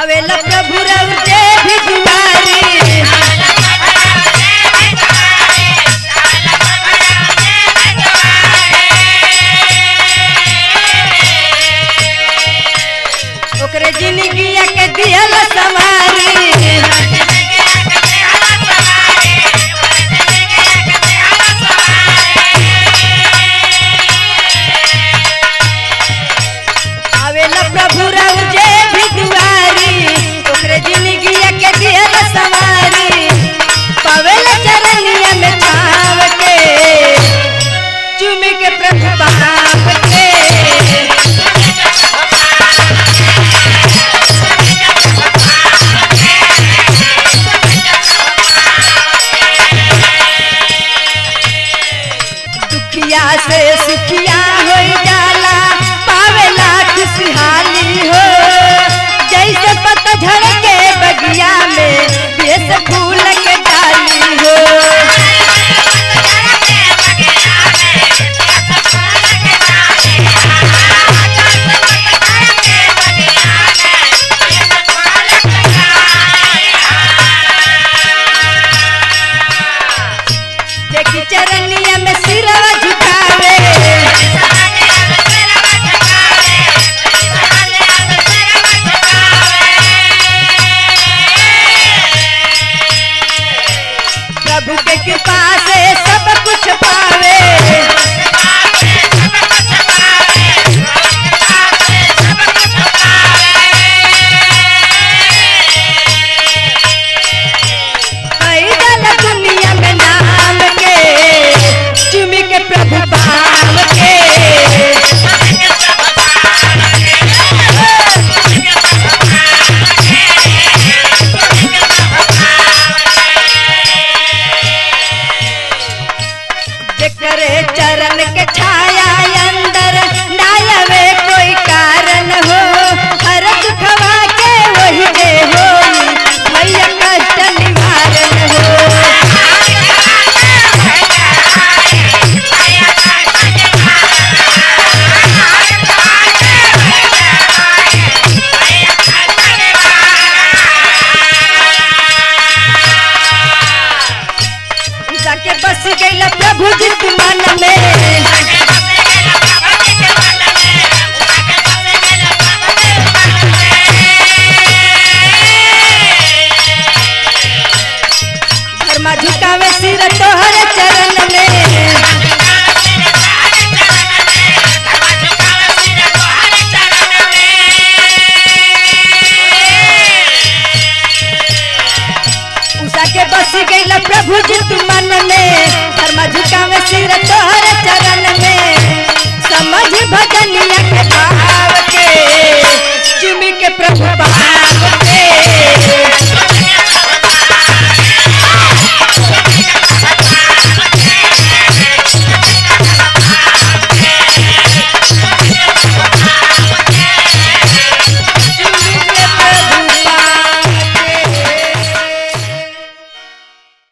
आवेला प्रभु रव जे भी दुआरी ओकरे जिंदगिया के दिहल सवारी आवेला प्रभु रव जे भी दुआरी ओकरे जिंदगिया के दिहल सवारी पावेला चरनिया में छाव के चूमी के प्रभु बाप के दुखिया से सुखिया हो जाला पावेला खुशहाली हो जैसे पतझड़ के बगिया में बेस फूल के डाली हो देखी चरनिया में सिरवा झुकावे प्रभु के कृपा से सब कुछ पावे पैदल दुनिया में नाम के चूमी के प्रभु बाम के जेकरे चरण के छाया अंदर नायवे कोई कारण हो हर दुखवा के वही दे हो भैया कष्ट निवारण हो जाके बस गईला प्रभु जित मन में धर्मा झुकावे सिर तोहर चरण में उषा के बस गईला प्रभु जित